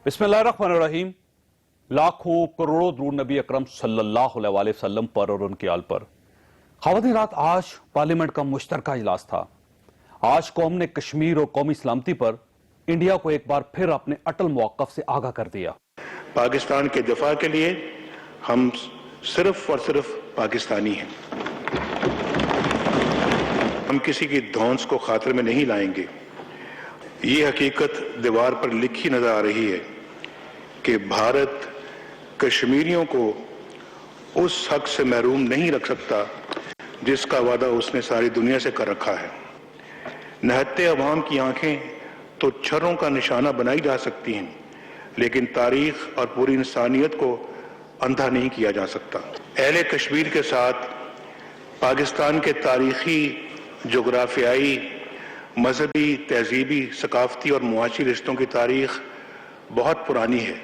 बिस्मिल्लाहिर्रहमानिर्रहीम। लाखों करोड़ों दुरूद नबी अकरम सल्लल्लाहु अलैहि वसल्लम पर और उनके आल पर। ख़वातीन रात आज पार्लियामेंट का मुश्तरका इजलास था। आज कौम ने कश्मीर और कौमी सलामती पर इंडिया को एक बार फिर अपने अटल मौक़िफ़ से आगाह कर दिया। पाकिस्तान के दफा के लिए हम सिर्फ और सिर्फ पाकिस्तानी हैं। हम किसी की धौंस को खातिर में नहीं लाएंगे। ये हकीकत दीवार पर लिखी नजर आ रही है कि भारत कश्मीरियों को उस हक से महरूम नहीं रख सकता जिसका वादा उसने सारी दुनिया से कर रखा है। निहत्ते अवाम की आंखें तो छर्रों का निशाना बनाई जा सकती हैं, लेकिन तारीख और पूरी इंसानियत को अंधा नहीं किया जा सकता। अहले कश्मीर के साथ पाकिस्तान के तारीखी, जोग्राफियाई, मजहबी, तहजीबी, सकाफती और मुआशी रिश्तों की तारीख बहुत पुरानी है।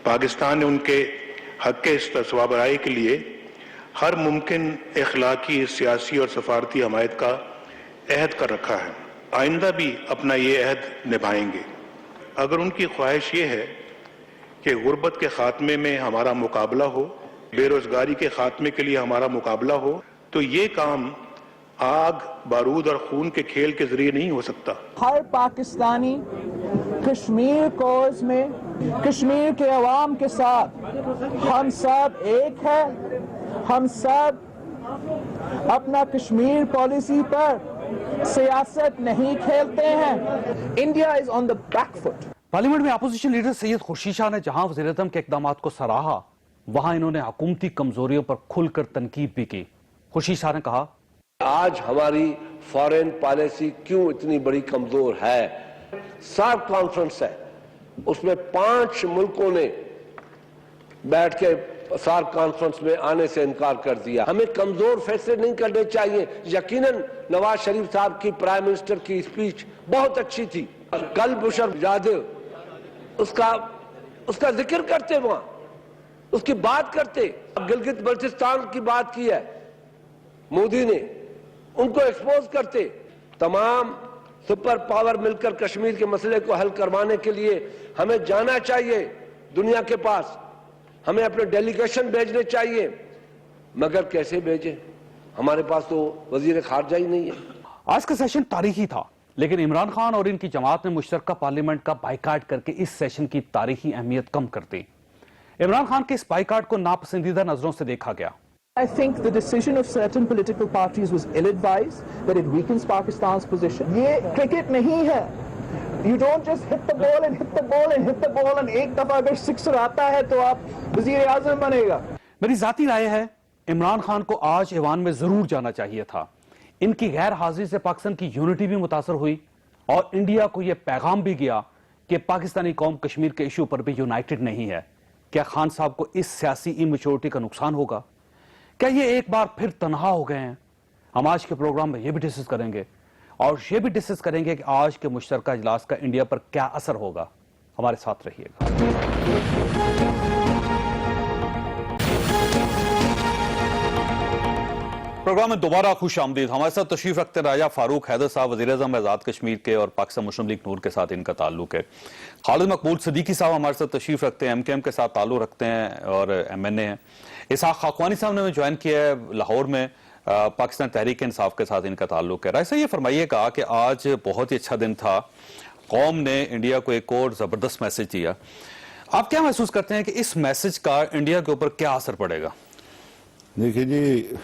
पाकिस्तान ने उनके हक के इस्तेसवाबराई के लिए हर मुमकिन इखलाकी, सियासी और सफारती हमायत का अहद कर रखा है। आइंदा भी अपना ये अहद निभाएंगे। अगर उनकी ख्वाहिश ये है कि गुर्बत के खात्मे में हमारा मुकाबला हो, बेरोजगारी के खात्मे के लिए हमारा मुकाबला हो, तो ये काम आग, बारूद और खून के खेल के जरिए नहीं हो सकता। हर पाकिस्तानी कश्मीर कॉज में, कश्मीर के अवाम के साथ हम सब एक है। हम सब अपना कश्मीर पॉलिसी पर सियासत नहीं खेलते हैं। India is on the back foot. Parliament में अपोजिशन लीडर सैयद खुर्शीद शाह ने जहां वज़ीर-ए-आज़म के इक़दामात को सराहा, वहां इन्होंने हुकूमती कमजोरियों पर खुलकर तनकीद भी की। खुर्शीद शाह ने कहा, आज हमारी फॉरेन पॉलिसी क्यों इतनी बड़ी कमजोर है? सार्क कॉन्फ्रेंस है, उसमें 5 मुल्कों ने बैठ के सार्क कॉन्फ्रेंस में आने से इनकार कर दिया। हमें कमजोर फैसले नहीं करने चाहिए। यकीनन नवाज शरीफ साहब की प्राइम मिनिस्टर की स्पीच बहुत अच्छी थी। कल बुशर यादव उसका जिक्र करते, वहां उसकी बात करते। गिलगित बल्तिस्तान की बात की है मोदी ने, उनको एक्सपोज करते। तमाम सुपर पावर मिलकर कश्मीर के मसले को हल करवाने के लिए हमें जाना चाहिए दुनिया के पास। हमें अपने डेलीगेशन भेजने चाहिए, मगर कैसे भेजें? हमारे पास तो वजीर खारजा ही नहीं है। आज का सेशन तारीखी था, लेकिन इमरान खान और इनकी जमात ने मुश्तरका पार्लियामेंट का बाइकाट करके इस सेशन की तारीखी अहमियत कम कर दी। इमरान खान के इस बाइकाट को नापसंदीदा नजरों से देखा गया। I think the decision of certain political parties was ill-advised, that it weakens Pakistan's position. ये क्रिकेट नहीं है। You don't just hit the ball and hit the ball and hit the ball and एक दफा अगर sixer आता है तो आप वजीर आज़म बनेगा। मेरी जाती राय है, इमरान खान को आज ऐवान में जरूर जाना चाहिए था। इनकी गैर हाजिरी से पाकिस्तान की यूनिटी भी मुतासर हुई और इंडिया को यह पैगाम भी गया कि पाकिस्तानी कौम कश्मीर के इशू पर भी यूनाइटेड नहीं है। क्या खान साहब को इस सियासी इमैच्योरिटी का नुकसान होगा? क्या ये एक बार फिर तनहा हो गए हैं? हम आज के प्रोग्राम में ये भी डिस्कस करेंगे और ये भी डिस्कस करेंगे कि आज के मुश्तरका इजलास का इंडिया पर क्या असर होगा। हमारे साथ रहिएगा। प्रोग्राम में दोबारा खुश आमदीद। हमारे साथ तशरीफ रखते हैं राजा फारूक हैदर साहब, वज़ीर-ए-आज़म आज़ाद कश्मीर के और पाकिस्तान मुस्लिम लीग नूर के साथ इनका ताल्लुक है। खालिद मकबूल सिद्दीकी साहब हमारे साथ तशरीफ रखते हैं, MKM के साथ ताल्लुक रखते हैं और MNA हैं। इसहाक खाकवानी साहब ने ज्वाइन किया है लाहौर में, पाकिस्तान तहरीक इंसाफ के साथ इनका ताल्लुक है। राय साहब, ये फरमाइएगा कि आज बहुत ही अच्छा दिन था, कौम ने इंडिया को एक और जबरदस्त मैसेज दिया। आप क्या महसूस करते हैं कि इस मैसेज का इंडिया के ऊपर क्या असर पड़ेगा? देखिए जी,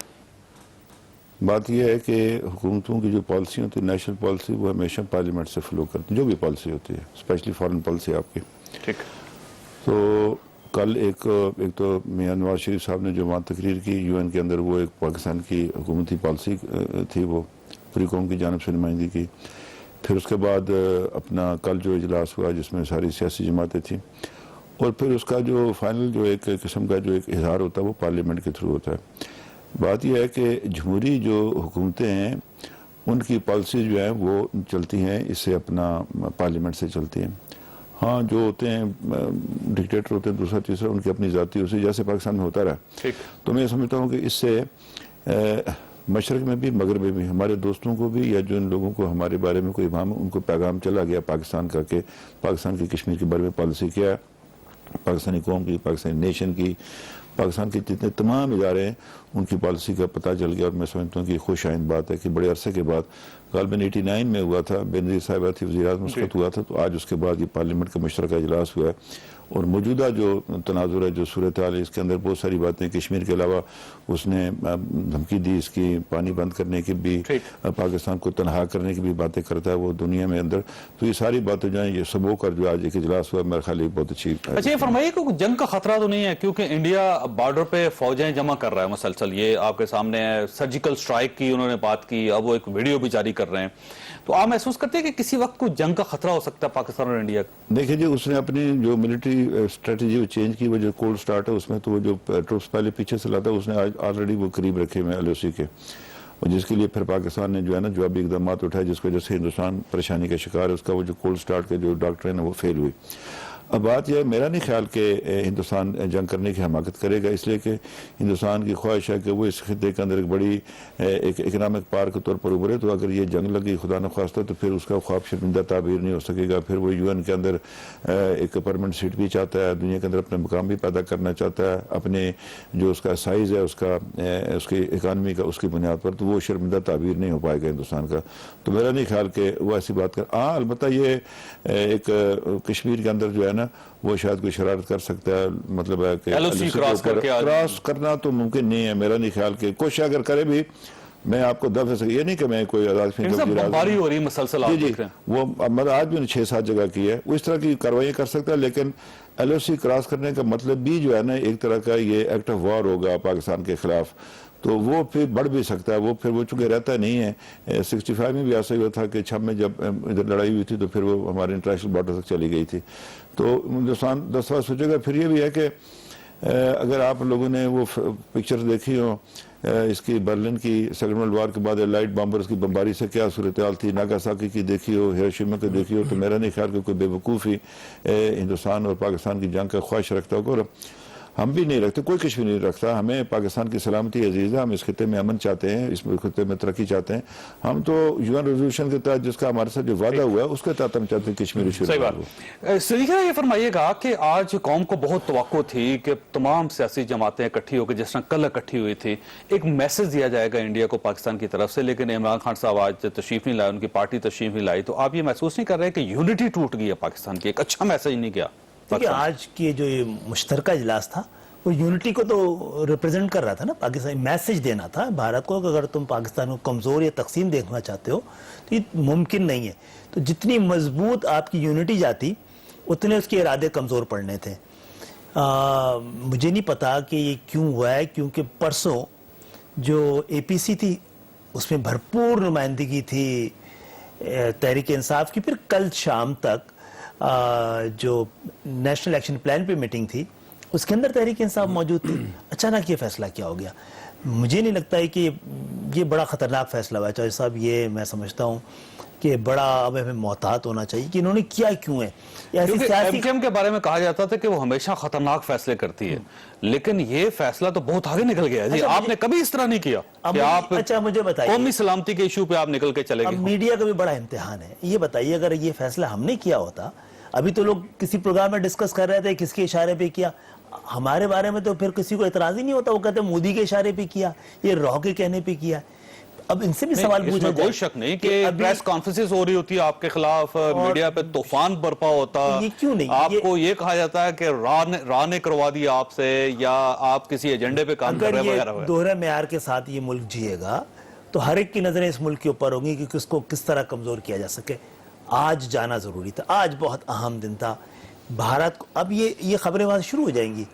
बात यह है कि हुकूमतों की जो पॉलिसी होती है, नेशनल पॉलिसी, वो हमेशा पार्लियामेंट से फ्लो करती है, जो भी पॉलिसी होती है, स्पेशली फॉरेन पॉलिसी आपकी। ठीक। तो कल एक तो मियां नवाज शरीफ साहब ने जो वहाँ तकरीर की UN के अंदर, वो एक पाकिस्तान की हुकूमती पॉलिसी थी, वो पूरी कौम की जानिब से नुमाइंदगी की। फिर उसके बाद अपना कल जो इजलास हुआ जिसमें सारी सियासी जमातें थी, और फिर उसका जो फाइनल जो एक किस्म का जो एक इजहार होता है वो पार्लियामेंट के थ्रू होता है। बात यह है कि जमहूरी जो हुकूमतें हैं उनकी पॉलिसी जो है वो चलती हैं, इससे अपना पार्लियामेंट से चलती हैं। हाँ, जो होते हैं डिक्टेटर होते हैं दूसरा तीसरा, उनकी अपनी ज़ाती उसी जैसे पाकिस्तान में होता रहा। तो मैं समझता हूँ कि इससे मशरक में भी मगरब में भी हमारे दोस्तों को भी या जो इन लोगों को हमारे बारे में कोई इमाम उनको पैगाम चला गया पाकिस्तान का कि पाकिस्तान की कश्मीर के बारे में पॉलिसी क्या है, पाकिस्तानी कौम की, पाकिस्तानी नेशन की, पाकिस्तान के जितने तमाम इदारे हैं उनकी पॉलिसी का पता चल गया। और मैं समझता हूँ कि खुश आइंद बात है कि बड़े अरसे के बाद गालबन 89 में हुआ था, बेनजीर साहिबा थी वज़ीर आज़म, उसका हुआ था, तो आज उसके बाद ये पार्लियामेंट का मुश्तरका इजलास हुआ है। और मौजूदा जो तनाजुर है, जो सूरत हाल है, इसके अंदर बहुत सारी बातें, कश्मीर के अलावा उसने धमकी दी इसकी पानी बंद करने की भी, पाकिस्तान को तनहा करने की भी बातें करता है वो दुनिया में अंदर। तो ये सारी बातें जो है ये सबो कर जो आज एक इजलास हुआ, मेरे ख्याल बहुत अच्छी है। अच्छा, ये फरमाइए कि जंग का खतरा तो नहीं है, क्योंकि इंडिया बॉर्डर पे फौजें जमा कर रहा है मुसलसल, ये आपके सामने है, सर्जिकल स्ट्राइक की उन्होंने बात की, अब वो एक वीडियो भी जारी कर रहे हैं, तो आप महसूस करते हैं कि किसी वक्त को जंग का खतरा हो सकता है पाकिस्तान और इंडिया का? देखिए जी, उसने अपनी जो मिलिट्री स्ट्रेटजी चेंज की, वो जो कोल्ड स्टार्ट है उसमें, तो वो जो ट्रूप्स पहले पीछे से लाता है उसने ऑलरेडी वो करीब रखे हुए LOC के, और जिसके लिए फिर पाकिस्तान ने जो है ना जवाबी इकदाम उठाए, जिसकी वजह से हिंदुस्तान परेशानी का शिकार है। उसका वो जो कोल्ड स्टार्ट के जो डॉक्ट्रिन है वो फेल हुई। अब बात यह, मेरा नहीं ख्याल कि हिंदुस्तान जंग करने की हमाकत करेगा, इसलिए कि हिंदुस्तान की ख्वाहिश है कि वो इस खित्ते के अंदर एक बड़ी एक इकनॉमिक पार्क के तौर पर उभरे। तो अगर ये जंग लगी खुदा न ख्वास्ता तो फिर उसका ख्वाब शर्मिंदा ताबीर नहीं हो सकेगा। फिर वो UN के अंदर एक परमानेंट सीट भी चाहता है, दुनिया के अंदर अपने मुकाम भी पैदा करना चाहता है, अपने जो उसका साइज़ है उसका उसकी इकानमी का उसकी बुनियाद पर, तो वो शर्मिंदा ताबीर नहीं हो पाएगा हिंदुस्तान का। तो मेरा नहीं ख्याल कि वो ऐसी बात कर। हाँ, अलबत्ता ये एक कश्मीर के अंदर जो है ना वो शायद कोई शरारत कर सकता है, मतलब है कि LOC क्रॉस करना तो मुमकिन नहीं है। मेरा नहीं ख्याल कि कोशिश अगर करे भी, मैं आपको दफे से ये नहीं कि मैं कोई बमबारी हो रही मुसलसल आप देख रहे हैं, वो मतलब आज भी 6-7 जगह की है, वो इस तरह की कार्रवाई कर सकता है। लेकिन LOC क्रॉस करने का मतलब भी जो है ना एक तरह का ये एक्ट ऑफ वॉर होगा पाकिस्तान के खिलाफ, तो वो फिर बढ़ भी सकता है। वो फिर वो चूंकि रहता नहीं है, 65 में भी ऐसा ही हुआ था कि 6 में जब इधर लड़ाई हुई थी तो फिर वो हमारे इंटरनेशनल बॉर्डर तक चली गई थी। तो हिंदुस्तान 10 बार सोचेगा। फिर ये भी है कि अगर आप लोगों ने वो पिक्चर देखी हो इसकी बर्लिन की सेकंड वर्ल्ड वॉर के बाद लाइट बॉम्बर्स की बमबारी से क्या सूरत हाल थी, नागासाकी की देखी हो, हिरोशिमा की देखी हो, तो मेरा नहीं ख्याल कि कोई बेवकूफ़ ही हिंदुस्तान और पाकिस्तान की जंग का ख्वाहिश रखता होगा। और हम भी नहीं रखते, कोई कुछ भी नहीं रखता। हमें पाकिस्तान की सलामती अजीज़ है, हम इस खिते में अमन चाहते हैं, इस खिते में तरक्की चाहते हैं। हम तो UN रेजोल्यूशन के तहत जिसका हमारे साथ जो वादा हुआ है उसके तहत हम चाहते हैं कश्मीर। सही बात। सलीखा, ये फरमाइएगा कि आज कौम को बहुत तवक्को थी कि तमाम सियासी जमातें इकट्ठी होकर, जिस तरह कल इकट्ठी हुई थी, एक मैसेज दिया जाएगा इंडिया को पाकिस्तान की तरफ से, लेकिन इमरान खान साहब आज तशरीफ नहीं लाए, उनकी पार्टी तशरीफ नहीं लाई, तो आप ये महसूस नहीं कर रहे कि यूनिटी टूट गई है पाकिस्तान की, एक अच्छा मैसेज नहीं गया? देखिए, आज की जो ये मुश्तरका इजलास था वो यूनिटी को तो रिप्रेजेंट कर रहा था ना, पाकिस्तान मैसेज देना था भारत को कि अगर तुम पाकिस्तान को कमज़ोर या तकसीम देखना चाहते हो तो ये मुमकिन नहीं है। तो जितनी मजबूत आपकी यूनिटी जाती उतने उसके इरादे कमज़ोर पड़ने थे। मुझे नहीं पता कि ये क्यों हुआ है, क्योंकि परसों जो APC थी उसमें भरपूर नुमाइंदगी थी तहरीक इंसाफ की। फिर कल शाम तक जो नेशनल एक्शन प्लान पे मीटिंग थी उसके अंदर तहरीक इंसाफ मौजूद थी। अचानक ये फैसला क्या हो गया? मुझे नहीं लगता है कि ये बड़ा ख़तरनाक फैसला हुआ है चौधरी साहब। ये मैं समझता हूँ कि बड़ा अब हमें मोहतात होना चाहिए कि इन्होंने किया क्यों है। MKM के बारे में कहा जाता था कि वो हमेशा खतरनाक फैसले करती है, लेकिन ये फैसला तो बहुत आगे निकल गया है जी। आपने कभी इस तरह नहीं किया कि आप अच्छा मुझे बताइए, कौमी सलामती के इशू पे आप निकल के चले गए। मीडिया का भी बड़ा इम्तिहान है। ये बताइए, अगर ये फैसला हमने किया होता, अभी तो लोग किसी प्रोग्राम में डिस्कस कर रहे थे किसके इशारे पे किया, हमारे बारे में तो फिर किसी को एतराज ही नहीं होता। वो कहते हैं मोदी के इशारे पे किया, ये रॉ के कहने पे किया। अब इनसे भी सवाल पूछा जाए, कोई शक नहीं कि प्रेस कॉन्फ्रेंसेस हो रही होती है आपके खिलाफ, मीडिया पे तूफान बरपा होता, ये क्यों नहीं? आपको ये कहा जाता है कि राह ने करवा दिया आपसे, या आप किसी एजेंडे पे काम कर रहे हैं वगैरह। दोहरे मेयार के साथ ये मुल्क जिएगा तो हर एक की नजरें इस मुल्क के ऊपर होंगी कि किसको किस तरह कमजोर किया जा सके। आज जाना जरूरी था, आज बहुत अहम दिन था भारत को। अब ये खबरें वहां शुरू हो जाएंगी।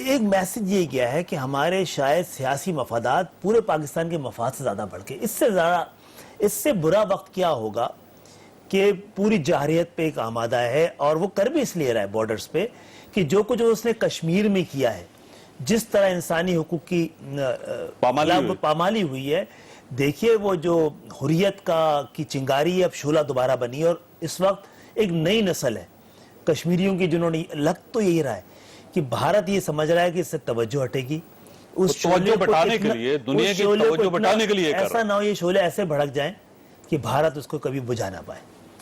एक मैसेज ये गया है कि हमारे शायद सियासी मफादात पूरे पाकिस्तान के मफाद से ज़्यादा बढ़ के, इससे बुरा वक्त क्या होगा कि पूरी जाहरियत पे एक आमादा है, और वो कर भी इसलिए रहा है बॉर्डर्स पे कि जो कुछ उसने कश्मीर में किया है, जिस तरह इंसानी हुकूक की पामाली हुई है। देखिए, वो जो हुर्रियत की चिंगारी अब शोला दोबारा बनी, और इस वक्त एक नई नस्ल है कश्मीरियों की जिन्होंने, लग तो यही रहा है कि भारत ये समझ रहा है कि इससे तवज्जो हटेगी, उस तो तवज्जो शोले को बटाने के इतना- लिए, दुनिया उस की शोले को तवज्जो इतना- बटाने के लिए कर ऐसा रहा है। ना हो ये शोले ऐसे भड़क जाएं कि भारत उसको कभी बुझा ना पाए।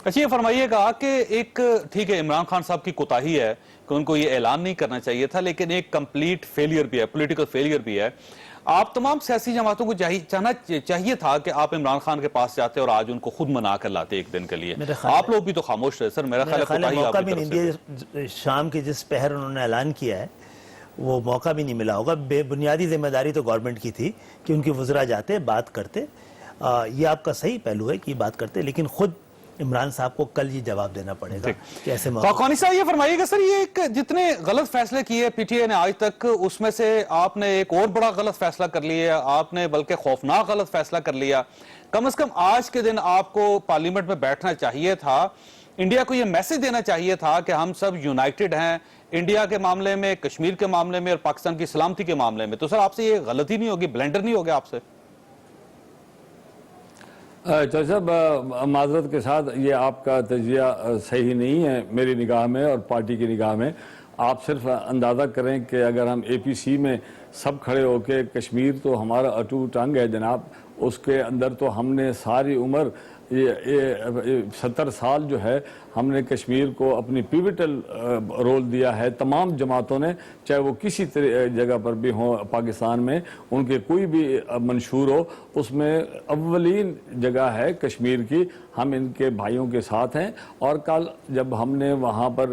अच्छा, ये फरमाइएगा कि एक ठीक है, इमरान खान साहब की कोताही है कि उनको ये ऐलान नहीं करना चाहिए था, लेकिन एक कंप्लीट फेलियर भी है, पॉलिटिकल फेलियर भी है। आप तमाम सियासी जमातों को चाहिए था कि आप इमरान खान के पास जाते और आज उनको खुद मना कर लाते एक दिन के लिए। आप लोग भी तो खामोश रहे सर, मेरा ख्याल है कोताही मौका आपकी भी तरफ नहीं से थी। दिया। शाम के जिस पहर उन्होंने ऐलान किया है वो मौका भी नहीं मिला होगा। बेबुनियादी जिम्मेदारी तो गवर्नमेंट की थी कि उनकी वज़रा जाते बात करते। ये आपका सही पहलू है कि बात करते, लेकिन खुद इमरान साहब को कल ये जवाब देना पड़ेगा कि ऐसे मौके। खाकानी साहब ये फरमाइएगा सर, ये एक जितने गलत फैसले किए पीटीआई ने आज तक, उसमें से आपने एक और बड़ा गलत फैसला कर लिया, आपने बल्कि खौफनाक गलत फैसला कर लिया। कम से कम आज के दिन आपको पार्लियामेंट में बैठना चाहिए था, इंडिया को ये मैसेज देना चाहिए था कि हम सब यूनाइटेड हैं इंडिया के मामले में, कश्मीर के मामले में और पाकिस्तान की सलामती के मामले में। तो सर आपसे ये गलती नहीं होगी, ब्लेंडर नहीं हो गया आपसे? तो साहब माजरत के साथ ये आपका तजिया सही नहीं है मेरी निगाह में और पार्टी की निगाह में। आप सिर्फ अंदाज़ा करें कि अगर हम एपीसी में सब खड़े होके, कश्मीर तो हमारा अटूट अंग है जनाब, उसके अंदर तो हमने सारी उम्र ये 70 साल जो है हमने कश्मीर को अपनी पिवटल रोल दिया है। तमाम जमातों ने, चाहे वो किसी जगह पर भी हो पाकिस्तान में, उनके कोई भी मंशूर हो, उसमें अव्वलीन जगह है कश्मीर की। हम इनके भाइयों के साथ हैं। और कल जब हमने वहाँ पर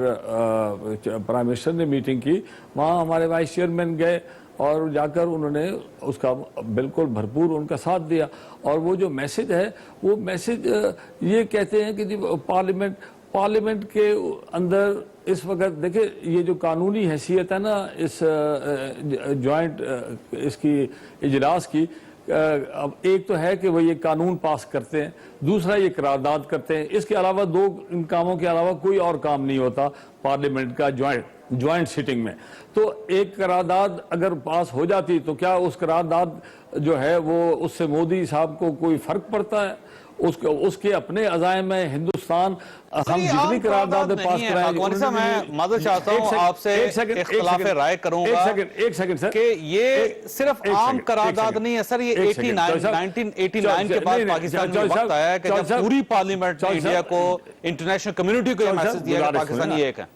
प्राइम मिनिस्टर ने मीटिंग की, वहाँ हमारे वाइस चेयरमैन गए और जाकर उन्होंने उसका बिल्कुल भरपूर उनका साथ दिया। और वो जो मैसेज है, वो मैसेज ये कहते हैं कि जी पार्लियामेंट के अंदर इस वक्त देखिए ये जो कानूनी हैसियत है ना इस जॉइंट इसकी इजलास की, अब एक तो है कि वो ये कानून पास करते हैं, दूसरा ये करारदाद करते हैं। इसके अलावा दो इन कामों के अलावा कोई और काम नहीं होता पार्लियामेंट का ज्वाइंट सिटिंग में। तो एक करारदाद अगर पास हो जाती तो क्या उस करारदाद जो है वो उससे मोदी साहब को कोई फर्क पड़ता है? उसके अपने अज़ाइम में हिंदुस्तान हम जितनी करारदाद पास कराएंगे। मैं मदद चाहता हूं आपसे, इख्तिलाफ राय करूंगा। एक सेकंड सर, कि ये सिर्फ आम करारदाद नहीं है सर, ये 1989 के बाद पाकिस्तान में वक्त आया है कि जब पूरी पार्लियामेंट ने इंडिया को, इंटरनेशनल कम्युनिटी को ये मैसेज दिया कि पाकिस्तान ये एक है।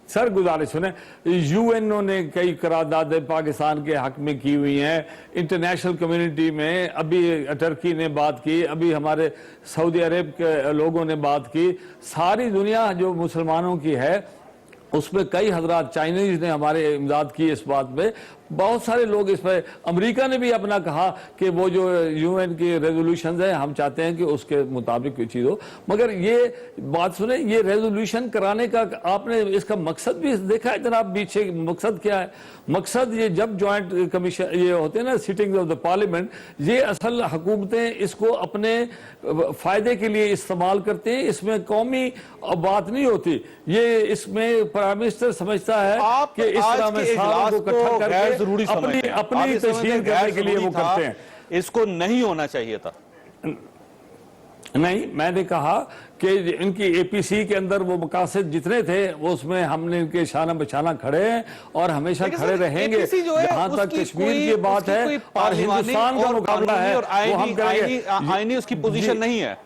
सर गुजारिश सुने, यूएनओ ने कई करारदादें पाकिस्तान के हक में की हुई हैं, इंटरनेशनल कम्युनिटी में अभी टर्की ने बात की, अभी हमारे सऊदी अरब के लोगों ने बात की, सारी दुनिया जो मुसलमानों की है उसमें कई हजरात, चाइनीज ने हमारे इमदाद की इस बात में, बहुत सारे लोग इस पर, अमेरिका ने भी अपना कहा कि वो जो यूएन की रेजोल्यूशन है हम चाहते हैं कि उसके मुताबिक कोई चीज़ हो। मगर ये बात सुने, ये रेजोल्यूशन कराने का आपने इसका मकसद भी देखा है जनाब, पीछे मकसद क्या है? मकसद ये जब जॉइंट कमीशन ये होते हैं ना सिटिंग ऑफ द पार्लियामेंट, ये असल हुकूमतें इसको अपने फ़ायदे के लिए इस्तेमाल करते हैं। इसमें कौमी बात नहीं होती, ये इसमें प्राइम मिनिस्टर समझता है कि इस तरह में सारों को इकट्ठा करके अपनी तशहीर करने के लिए वो करते हैं। इसको नहीं होना चाहिए था। नहीं, मैंने कहा कि इनकी एपीसी के अंदर वो मकासद जितने थे वो उसमें हमने इनके शाना बचाना खड़े हैं और हमेशा खड़े रहेंगे। जहां तक कश्मीर की बात है और हिंदुस्तान का मुकाबला है वो हम करेंगे। आईनी उसकी पोजीशन नहीं है।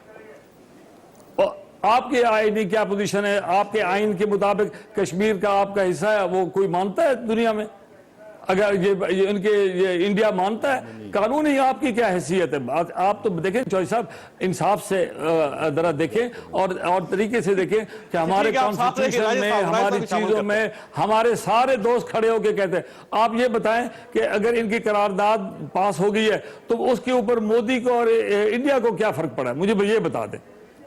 आपके आईनी क्या पोजीशन है? आपके आइन के मुताबिक कश्मीर का आपका हिस्सा है, वो कोई मानता है दुनिया में? अगर ये इनके इंडिया मानता है, कानून ही आपकी क्या हैसियत है? आप तो देखें चौधरी साहब, इंसाफ से जरा देखें और तरीके से देखें कि हमारे कॉन्स्टिट्यूशन में, हमारी चीजों में हमारे सारे दोस्त खड़े होकर कहते हैं। आप ये बताएं कि अगर इनकी करारदाद पास हो गई है तो उसके ऊपर मोदी को और इंडिया को क्या फर्क पड़ा है? मुझे ये बता दें।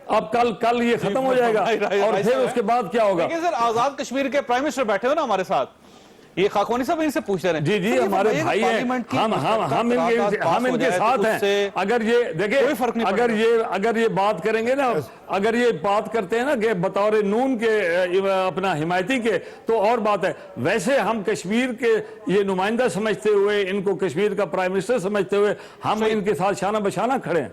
अब कल ये खत्म हो जाएगा और फिर उसके बाद क्या होगा? सर आजाद कश्मीर के प्राइम मिनिस्टर बैठे हो ना हमारे साथ, ये खाकोनी साहब इनसे पूछ रहे हैं। जी हमारे भाई हैं, हम इनके साथ हैं। अगर ये देखें, अगर ये बात करेंगे ना, अगर ये बात करते हैं ना कि बतौर नून के अपना हिमायती के, तो और बात है। वैसे हम कश्मीर के ये नुमाइंदा समझते हुए, इनको कश्मीर का प्राइम मिनिस्टर समझते हुए हम इनके साथ शाना बशाना खड़े हैं।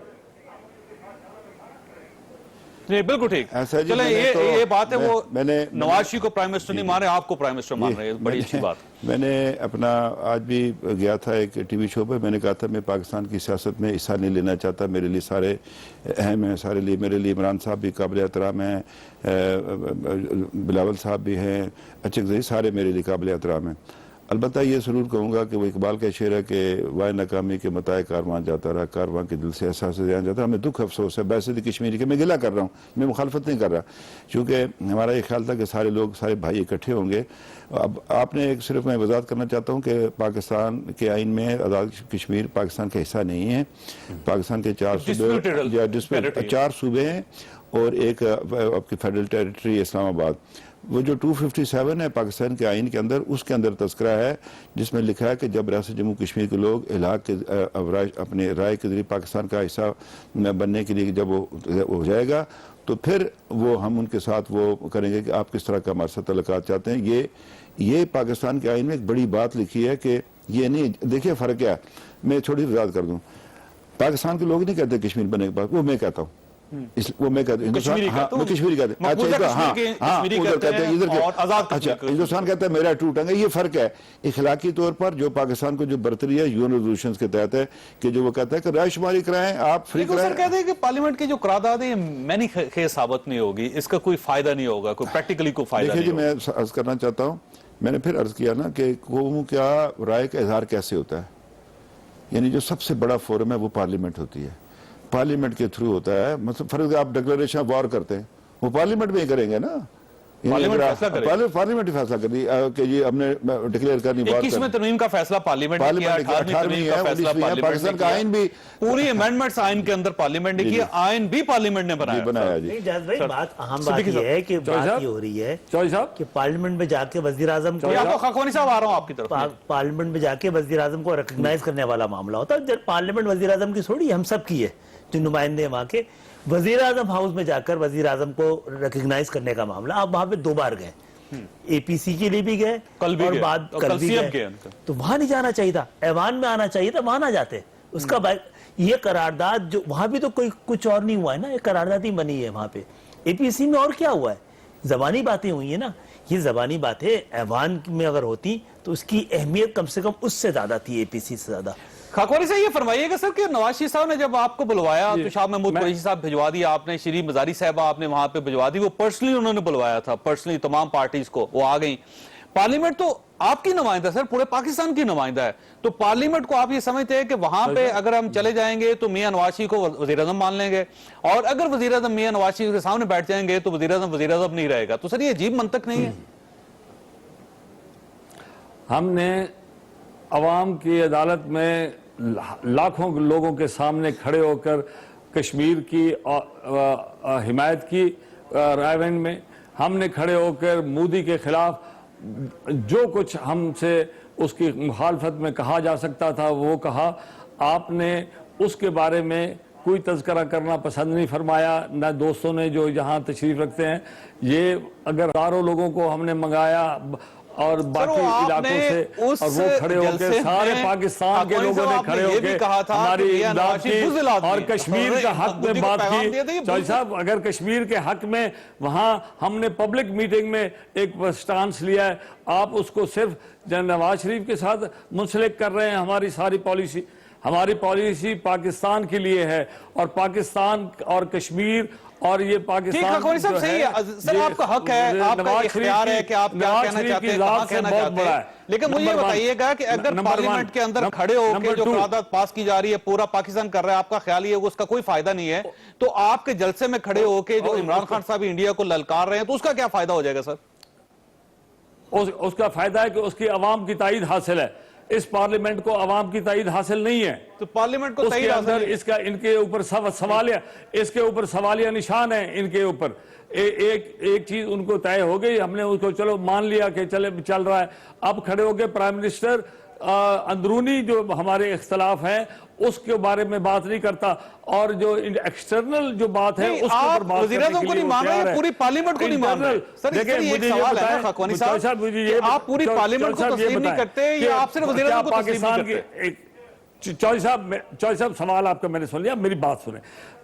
जी बिल्कुल ठीक। ऐसा जी, चले मैंने तो- ये बात है वो मैंने- नवाज शरीफ को प्राइम मिनिस्टर नहीं मान रहे, आपको प्राइम मिनिस्टर मान रहे हैं, बड़ी अच्छी बात। मैंने अपना आज भी गया था एक टीवी शो पे, मैंने कहा था मैं पाकिस्तान की सियासत में हिस्सा नहीं लेना चाहता, मेरे लिए सारे अहम हैं, सारे लिए मेरे लिए इमरान साहब भी काबिल एहतराम हैं, बिलावल साहब भी हैं, अच्छे सारे मेरे लिए काबिल एहतराम हैं। अलबत्ता ये ज़रूर कहूँगा कि वो इकबाल का शेर है कि वाह नाकामी के मताए कारवां जाता रहा, कारवां के दिल से एहसास ध्यान जाता रहा। हमें दुख अफसोस है वैसे तो कश्मीरी के, मैं गिला कर रहा हूँ, मैं मुखालफत नहीं कर रहा, क्योंकि हमारा ये ख्याल था कि सारे लोग, सारे भाई इकट्ठे होंगे। अब आपने एक सिर्फ मैं वजाहत करना चाहता हूँ कि पाकिस्तान के आइन में आज़ाद कश्मीर पाकिस्तान का हिस्सा नहीं है। पाकिस्तान के 4 सूबे हैं और एक आपकी फेडरल टेरिटरी इस्लामाबाद। वो जो 257 है पाकिस्तान के आइन के अंदर, उसके अंदर तस्करा है जिसमें लिखा है कि जब रियासत जम्मू कश्मीर के लोग इलाक के अपने राय के जरिए पाकिस्तान का हिस्सा बनने के लिए जब वो हो जाएगा तो फिर वो हम उनके साथ वो करेंगे कि आप किस तरह का हमारे साथ तल्लुकात चाहते हैं। ये पाकिस्तान के आइन में एक बड़ी बात लिखी है कि ये नहीं, देखिए फ़र्क क्या है, मैं थोड़ी वजाहत कर दूँ। पाकिस्तान के लोग नहीं कहते कश्मीर बनने के बाद, वो मैं कहता हूँ, वो मैं कहता हूँ कश्मीरी कहते हैं, अच्छा हिंदुस्तान कहता है मेरा टूटेंगे। ये फर्क है इखलाकी तौर पर जो पाकिस्तान को जो बरतरी है यूएन रेजोल्यूशंस के तहत है कि जो वो कहता है कि रायशुमारी कराएं, आप फ्री कराएं। सर कहते हैं कि पार्लियामेंट की जो करारदाद है मैनी खेज साबित नहीं होगी, इसका कोई फायदा नहीं होगा, कोई प्रैक्टिकली कोई फायदा नहीं। देखिए जी, मैं अर्ज करना चाहता हूँ, मैंने फिर अर्ज किया ना कि कौम क्या राय का इजहार कैसे होता है, यानी जो सबसे बड़ा फोरम है वो पार्लियामेंट होती है, पार्लियामेंट के थ्रू होता है। मतलब फर्ज आप डिक्लेरेशन ऑफ वॉर करते हैं, वो पार्लियामेंट में ही करेंगे ना, पार्लियामेंट ही फैसला कर दी कि जी हमने डिक्लेयर करनी। 21वें तरमीम का फैसला पार्लियामेंट ने किया, 18वीं का फैसला पार्लियामेंट ने का आइन भी पूरी अमेंडमेंट्स आइन के अंदर पार्लियामेंट ने किया, आइन भी पार्लियामेंट ने बनाया जी। बात अहम बात ये है कि बात ये हो रही है कि पार्लियामेंट में जाके वजीर आजम को, आपको खाकवानी साहब आ रहा हूँ आपकी तरफ, पार्लियामेंट में जाके वजीर आजम को रिकॉग्नाइज करने वाला मामला होता है। पार्लियामेंट वजीर आजम की थोड़ी हम सब की है, जो नुमाइंदे वहां के, वजीर आजम हाउस में जाकर वजीर आजम को रिकॉग्नाइज करने का मामला, आप वहां पे 2 बार गए, एपीसी के लिए भी गए कल भी और गए, बाद और कल भी गए, तो वहां नहीं जाना चाहिए था, ऐवान में आना चाहिए था, वहां ना जाते। उसका ये करारदाद जो वहां भी तो कोई कुछ और नहीं हुआ है ना, ये करारदाद ही बनी है वहां पे। एपीसी में और क्या हुआ है, जबानी बातें हुई है ना, ये जबानी बातें ऐवान में अगर होती तो उसकी अहमियत कम से कम उससे ज्यादा थी, एपीसी से ज्यादा। खाकवानी साहब ये फरमाइएगा सर कि नवाज शरीफ साहब ने जब आपको बुलवाया तो शाह महमूद कुरैशी साहब भिजवा दिया आपने, श्री मजारी साहबा आपने वहां पे भिजवा दी, वो पर्सनली उन्होंने बुलवाया था, पर्सनली तमाम पार्टीज को, वो आ गई। पार्लियामेंट तो आपकी नुमाइंदा सर, पूरे पाकिस्तान की नुमाइंदा है, तो पार्लियामेंट को आप ये समझते हैं कि वहां पे अगर हम चले जाएंगे तो मियां नवाज शरीफ को वजीर आजम मान लेंगे, और अगर वजीर आजम मियां नवाज शरीफ के सामने बैठ जाएंगे तो वजीर आजम नहीं रहेगा, तो सर ये अजीब मंतक नहीं है? हमने अवाम की अदालत में लाखों लोगों के सामने खड़े होकर कश्मीर की हिमायत की रायबरेली में, हमने खड़े होकर मोदी के खिलाफ जो कुछ हमसे उसकी मुखालफत में कहा जा सकता था वो कहा। आपने उसके बारे में कोई तज़किरा करना पसंद नहीं फरमाया, न दोस्तों ने जो यहाँ तशरीफ रखते हैं। ये अगर हज़ारों लोगों को हमने मंगाया और बाकी इलाकों से, और वो खड़े होकर सारे पाकिस्तान के लोगों ने खड़े होकर हमारी इमदाद की और कश्मीर का हक में बात की। चौधरी साहब, अगर कश्मीर के हक में वहां हमने पब्लिक मीटिंग में एक स्टांस लिया है, आप उसको सिर्फ नवाज शरीफ के साथ मुंसलिक कर रहे हैं। हमारी पॉलिसी पाकिस्तान के लिए है, और पाकिस्तान और कश्मीर और ये पाकिस्तान जो है, सर आपका हक है, आपका इख्तियार है कि आप क्या कहना चाहते हैं, कहां कहना चाहते हैं, लेकिन मुझे ये बताइएगा कि अगर पार्लियामेंट के अंदर खड़े होकर जो करारदाद पास की जा रही है पूरा पाकिस्तान कर रहा है, आपका ख्याल ये उसका कोई फायदा नहीं है, तो आपके जलसे में खड़े होकर जो इमरान खान साहब इंडिया को ललकार रहे हैं, तो उसका क्या फायदा हो जाएगा सर? उसका फायदा है कि उसकी अवाम की ताईद हासिल है। इस पार्लियामेंट को अवाम की ताईद हासिल नहीं है, तो पार्लियामेंट को उसके अंदर इसका इनके ऊपर सवालिया, इसके ऊपर सवालिया निशान है इनके ऊपर। एक चीज उनको तय हो गई, हमने उसको चलो मान लिया कि चल रहा है। अब खड़े हो गए प्राइम मिनिस्टर अंदरूनी जो हमारे इख्तलाफ हैं उसके बारे में बात नहीं करता, और जो एक्सटर्नल जो बात है उसके ऊपर बात करने के लिए मान रहे हैं, पूरी पार्लियामेंट को नहीं मान रहे। सर देखिए मुझे ये बताएं खाकवानी साहब, मुझे ये आप पूरी पार्लियामेंट को तस्लीम नहीं करते, ये आप सिर्फ वज़ीर आज़म को तस्लीम नहीं करते। चौधरी साहब सवाल आपका मैंने सुन लिया, मेरी बात सुने।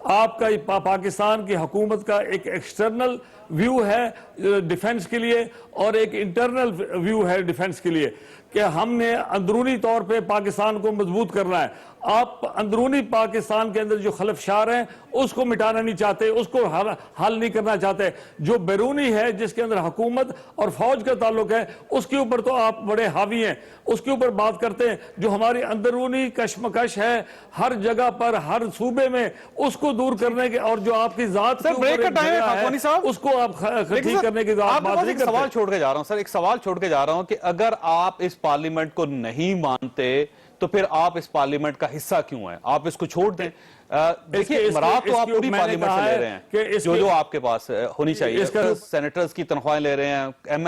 آپ کا پاکستان کی حکومت کا ایک ایکسٹرنل ویو ہے ڈیفنس کے لیے اور ایک انٹرنل ویو ہے ڈیفنس کے لیے کہ ہم نے اندرونی طور پہ پاکستان کو مضبوط کرنا ہے. آپ اندرونی پاکستان کے اندر جو خلفشار ہیں اس کو مٹانا نہیں چاہتے, اس کو حل نہیں کرنا چاہتے. جو بیرونی ہے جس کے اندر حکومت اور فوج کا تعلق ہے اس کے اوپر تو آپ بڑے حاوی ہیں, اس کے اوپر بات کرتے ہیں. جو ہماری اندرونی کشمکش ہے ہر جگہ پر ہر صوبے میں اس کو دور کرنے کے اور جو آپ کی ذات کے اوپر ایک جھگڑا ہے اس کو آپ ٹھیک کرنے کی بات نہیں کرتے. سوال چھوڑ کے جا رہا ہوں سر, ایک سوال چھوڑ کے جا رہا ہوں کہ اگر آپ اس پارلیمنٹ کو نہیں مانتے تو پھر آپ اس پارلیمنٹ کا حصہ کیوں ہیں؟ آپ اس کو چھوڑ دیں. دیکھیے امارات تو آپ پوری پارلیمنٹ سے لے رہے ہیں جو آپ کے پاس ہونی چاہیے. سینیٹرز کی تنخواہیں لے رہے ہیں, ایم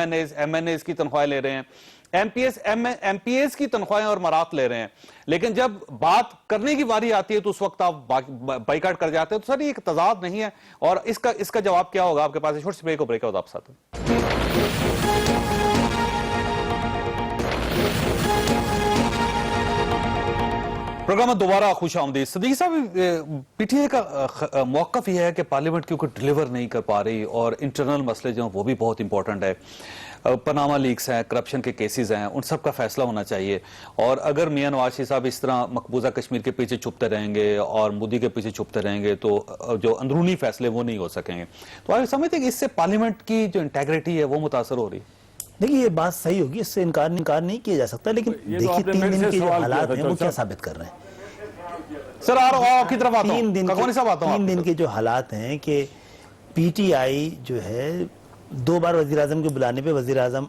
این ایز کی تنخواہیں لے رہے ہیں, ایم پی ایز کی تنخواہیں اور مرات لے رہے ہیں, لیکن جب بات کرنے کی باری آتی ہے تو اس وقت آپ بائیکاٹ کر جاتے ہیں. تو سر یہ ایک تضاد نہیں ہے؟ اور اس کا جواب کیا ہوگا آپ کے پاس؟ چھوٹی سی بریک کے بعد آپ ساتھ ہیں. پروگرام میں دوبارہ خوش آمدید. صدیق صاحب, پی ٹی اے کا موقف یہ ہے کہ پارلیمنٹ کیونکہ ڈیلیور نہیں کر پا رہی اور انٹرنل مسئلے جو ہیں وہ بھی بہت امپورٹنٹ ہے. پاناما لیکس ہیں, کرپشن کے کیسز ہیں, ان سب کا فیصلہ ہونا چاہیے. اور اگر میاں نواز شریف صاحب اس طرح مقبوضہ کشمیر کے پیچھے چھپتے رہیں گے اور مودی کے پیچھے چھپتے رہیں گے تو جو اندرونی فیصلے وہ نہیں ہو سکیں گے. تو آپ سمجھتے ہیں کہ اس سے پارلیمنٹ کی جو انٹیگریٹی ہے وہ متاثر ہو رہی ہے؟ دیکھیے یہ بات صحیح ہوگی, اس سے انکار نہیں کیا جا سکتا, لیکن دیکھیے 3 دن کے جو حالات ہیں وہ کیا ثابت کر رہے ہیں. سر آپ کی طرف آتا ہوں, 3 دن کے جو حالات ہیں کہ پی ٹی آئی جو ہے 2 بار وزیر اعظم کے بلانے پہ وزیر اعظم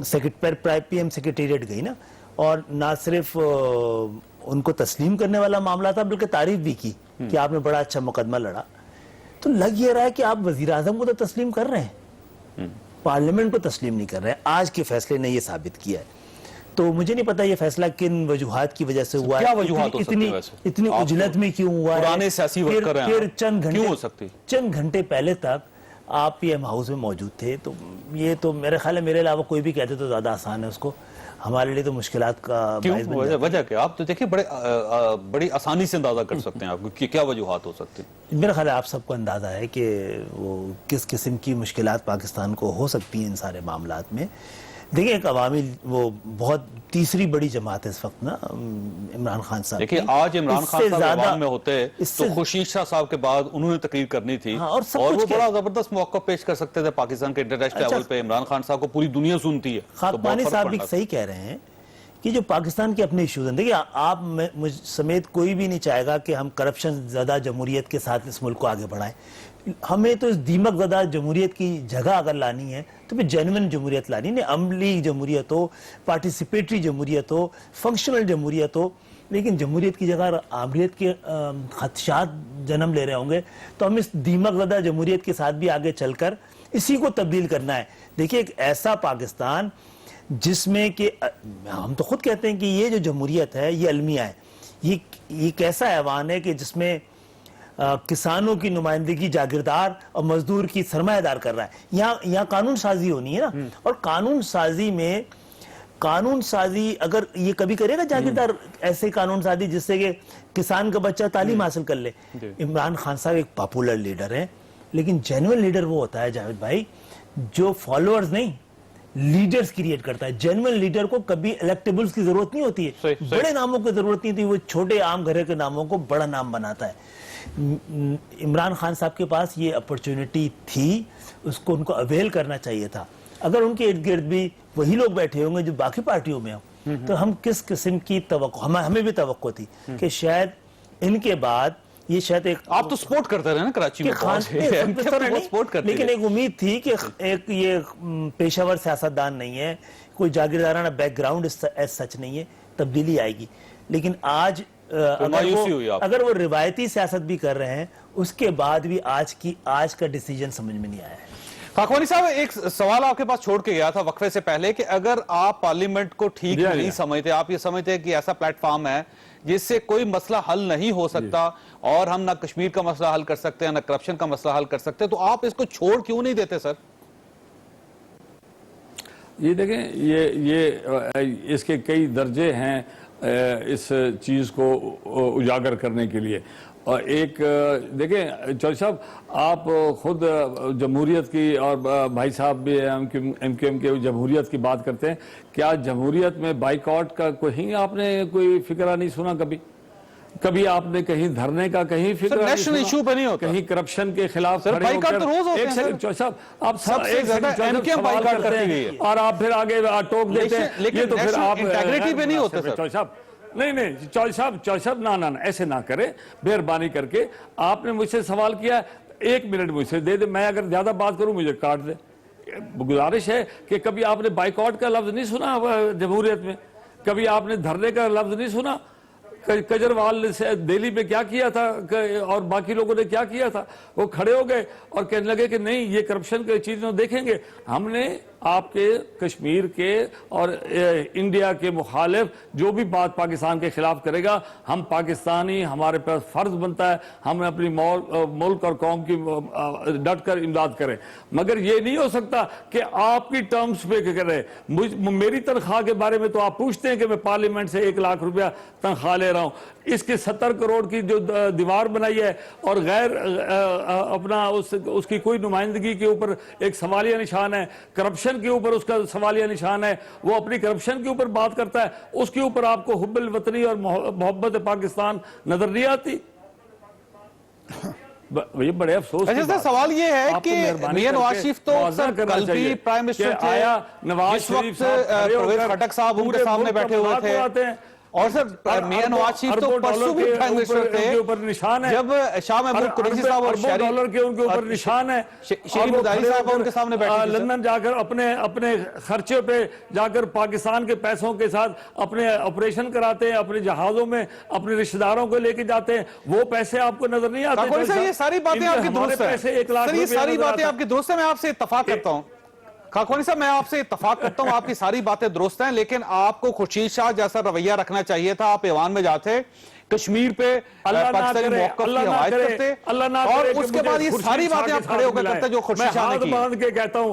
پی ایم سیکریٹریٹ گئی نا, اور نہ صرف ان کو تسلیم کرنے والا معاملہ تھا بلکہ تعریف بھی کی کہ آپ نے بڑا اچھا مقدمہ لڑا. تو لگ یہ رہا ہے کہ آپ وزیر اعظم کو تو تسلیم کر رہے ہیں, پارلیمنٹ کو تسلیم نہیں کر رہے ہیں. آج کے فیصلے نے یہ ثابت کیا ہے. تو مجھے نہیں پتا یہ فیصلہ کن وجوہات کی وجہ سے ہوا ہے, اتنی اجلت میں کیوں ہوا ہے. پھر چند گھنٹے پہلے تک آپ پی ایم ہاؤس میں موجود تھے, تو یہ تو میرے خیال ہے میرے علاوہ کوئی بھی کہتے تو زیادہ آسان ہے اس کو, ہمارے لیے تو مشکلات کا باعث بن جاتا ہے. وجہ کیا؟ آپ تو دیکھیں بڑی آسانی سے اندازہ کر سکتے ہیں آپ کہ کیا وجوہات ہو سکتی ہیں. میرا خیال ہے آپ سب کو اندازہ ہے کہ وہ کس قسم کی مشکلات پاکستان کو ہو سکتی ہیں ان سارے معاملات میں. دیکھیں ایک عوامی وہ بہت تیسری بڑی جماعت ہے اس وقت نا, عمران خان صاحب. دیکھیں آج عمران خان صاحب عوام میں ہوتے تو خورشید شاہ صاحب کے بعد انہوں نے تقریر کرنی تھی اور وہ بڑا زبردست موقع پیش کر سکتے تھے پاکستان کے انٹرنیشنل لیول پہ. عمران خان صاحب کو پوری دنیا سنتی ہے. خاکپانی صاحب بھی صحیح کہہ رہے ہیں کہ جو پاکستان کے اپنے ایشوز ہیں, دیکھیں آپ مجھ سمیت کوئی بھی نہیں چاہے گا کہ ہم کرپشن زدہ جمہوریت کے ساتھ اس ملک کو آگے بڑھائیں. ہمیں تو اس دیمک زدہ جمہوریت کی جگہ اگر لانی ہے تو پھر جینوئن جمہوریت لانی ہے, عملی جمہوریت ہو, پارٹیسپیٹری جمہوریت ہو, فنکشنل جمہوریت ہو. لیکن جمہوریت کی جگہ عامریت کے خدشات جنم لے رہے ہوں گے تو ہم اس دیمک زدہ جمہوریت کے ساتھ بھی آگے چل کر اسی کو تبدیل کرنا ہے. دیکھیں ایک ایسا پاکستان جس میں کہ ہم تو خود کہتے ہیں کہ یہ جو جمہوریت ہے یہ المیہ ہے, یہ ایک ایسا ایوان ہے کہ جس میں کسانوں کی نمائندگی جاگیردار اور مزدور کی سرمایہ دار کر رہا ہے. یہاں قانون سازی ہونی ہے نا, اور قانون سازی اگر یہ کبھی کرے گا جاگیردار ایسے قانون سازی جس سے کہ کسان کا بچہ تعلیم حاصل کر لے. عمران خان صاحب ایک پاپولر لیڈر ہیں, لیکن جینوئن لیڈر وہ ہوتا ہے جاوید بھائی جو فالوورز نہیں لیڈرز کریٹ کرتا ہے. جینوئن لیڈر کو کبھی الیکٹیبلز کی ضرورت نہیں ہوتی ہے, بڑے ناموں کی ضرورت نہیں ہوتی, وہ چھوٹے عام گھرے کے ناموں کو بڑا نام بناتا ہے. عمران خان صاحب کے پاس یہ اپرچونٹی تھی, اس کو ان کو اویل کرنا چاہیے تھا. اگر ان کے ارد گرد بھی وہی لوگ بیٹھے ہوں گے جو باقی پارٹیوں میں ہوں تو ہم کس قسم کی توقع, ہمیں بھی توقع تھی کہ شاید ان کے بعد یہ شاید ایک آپ تو سپورٹ کرتے رہے نا کراچی میں, لیکن ایک امید تھی کہ ایک یہ پیشہ ور سیاستدان نہیں ہے, کوئی جاگیردارانہ بیک گراؤنڈ سچ نہیں ہے, تبدیلی آئے گی. لیکن آج اگر وہ روایتی سیاست بھی کر رہے ہیں اس کے بعد بھی آج کا ڈیسیجن سمجھ میں نہیں آیا ہے. خاکوانی صاحب ایک سوال آپ کے پاس چھوڑ کے گیا تھا وقفے سے پہلے کہ اگر آپ پارلیمنٹ کو ٹھیک نہیں سمجھتے, آپ یہ سمجھتے ہیں کہ ایسا پلیٹ فارم ہے جس سے کوئی مسئلہ حل نہیں ہو سکتا اور ہم نہ کشمیر کا مسئلہ حل کر سکتے ہیں نہ کرپشن کا مسئلہ حل کر سکتے, تو آپ اس کو چھوڑ کیوں نہیں دیتے سر؟ یہ دیکھیں یہ اس کے کئی درجے ہیں اس چیز کو اجاگر کرنے کے لیے. اور ایک دیکھیں چودھری صاحب آپ خود جمہوریت کی اور بھائی صاحب بھی ایم کیو ایم کے جمہوریت کی بات کرتے ہیں. کیا جمہوریت میں بائیکاٹ کا کہیں آپ نے کوئی فکرہ نہیں سنا؟ کبھی آپ نے کہیں دھرنے کا کہیں فکر نیشنل ایشو پہ نہیں ہوتا, کہیں کرپشن کے خلاف سر بائیکاٹ تو روز ہوتے ہیں. چودھری صاحب آپ سب سے زیادہ ایم کیو ایم بائیکاٹ کرتی گئی ہے اور آپ پھر آگے ٹوک دیتے ہیں, لیکن تو پھر آپ انٹیگریٹی پہ نہیں ہوتے سر. چودھری صاحب نہیں چودھری صاحب نہ ایسے نہ کریں, مہربانی کر کے. آپ نے مجھ سے سوال کیا, 1 منٹ مجھ سے دے دے, میں اگر زیادہ بات کروں مجھے کاٹ دے. گزارش ہے کہ کبھی آپ نے بائیکاٹ کا لفظ نہیں سنا جمہوریت میں؟ کبھی آپ نے دھرنے کا لفظ نہیں سنا؟ کجریوال سے دہلی میں کیا کیا تھا اور باقی لوگوں نے کیا کیا تھا؟ وہ کھڑے ہو گئے اور کہنے لگے کہ نہیں یہ کرپشن کی چیزیں دیکھیں گے. ہم نے آپ کے کشمیر کے اور انڈیا کے مخالف جو بھی بات پاکستان کے خلاف کرے گا, ہم پاکستانی, ہمارے پاس فرض بنتا ہے ہم اپنی ملک اور قوم کی ڈٹ کر امداد کریں. مگر یہ نہیں ہو سکتا کہ آپ کی ٹرمز پہ کریں. میری تنخواہ کے بارے میں تو آپ پوچھتے ہیں کہ میں پارلیمنٹ سے 1 لاکھ روپیہ تنخواہ لے رہا ہوں. اس کے 70 کروڑ کی جو دیوار بنائی ہے اور غیر اپنا اس کی کوئی نمائندگی کے اوپر ایک سوالیہ نشان ہے, کرپشن کے اوپر اس کا سوالیہ نشان ہے, وہ اپنی کرپشن کے اوپر بات کرتا ہے, اس کے اوپر آپ کو حب الوطنی اور محبت پاکستان نظر نہیں آتی؟ یہ بڑے افسوس کی بات. سوال یہ ہے کہ میاں نواز شریف تو کل بھی پرائم منسٹر تھے, نواز شریف پرویز خٹک صاحب ان کے سامنے بیٹھے ہوئے تھے, اور سر میاں نواز شریف تو پرسوں بھی پرائم منسٹر تھے جب شاہ محمود قریشی صاحب اور ڈالر کے ان کے اوپر نشان ہے, شیری مداری صاحب ان کے سامنے بیٹھے تھے, لندن جا کر اپنے خرچے پہ جا کر پاکستان کے پیسوں کے ساتھ اپنے آپریشن کراتے ہیں, اپنے جہازوں میں اپنے رشتہ داروں کو لے کے جاتے ہیں. وہ پیسے آپ کو نظر نہیں آتے؟ یہ ساری باتیں آپ کی درست ہیں سر, یہ ساری باتیں آپ کی درست ہیں, میں آپ سے اتفاق کرتا ہوں. خاکوانی صاحب میں آپ سے اتفاق کرتا ہوں, آپ کی ساری باتیں درست ہیں, لیکن آپ کو خورشید شاہ جیسا رویہ رکھنا چاہیے تھا. آپ ایوان میں جاتے, کشمیر پہ پاکستانی موقف کی حمایت کرتے, اور اس کے بعد یہ ساری باتیں آپ کھڑے ہو کے کرتے جو خورشید شاہ نے کی.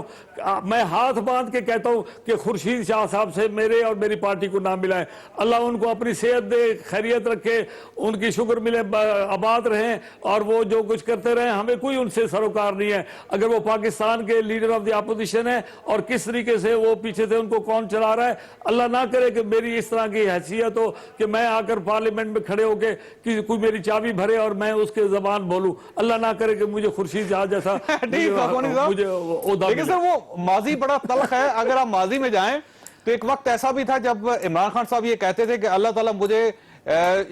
میں ہاتھ باندھ کے کہتا ہوں کہ خورشید شاہ صاحب سے میرے اور میری پارٹی کو نہ ملائیں. اللہ ان کو اپنی صحت دے, خیریت رکھے, ان کی شکر ملے, آباد رہیں, اور وہ جو کچھ کرتے رہیں, ہمیں کوئی ان سے سروکار نہیں ہے. اگر وہ پاکستان کے لیڈر آف دی اپوزیشن ہے اور کس طریقے سے وہ پیچھے سے ان کو کون چلا رہا ہے, اللہ نہ کرے کہ میری اس طرح کی حیثیت ہو کہ میں آ کر پارلیمنٹ میں کھڑے ہو کے کہ کوئی میری چابی بھرے اور میں اس کے زبان بولوں. اللہ نہ کرے کہ مجھے خورشید شاہ جیسا مجھے عہدہ ملے. لیکن سر وہ ماضی بڑا تلخ ہے. اگر آپ ماضی میں جائیں تو ایک وقت ایسا بھی تھا جب عمران خان صاحب یہ کہتے تھے کہ اللہ تعالیٰ مجھے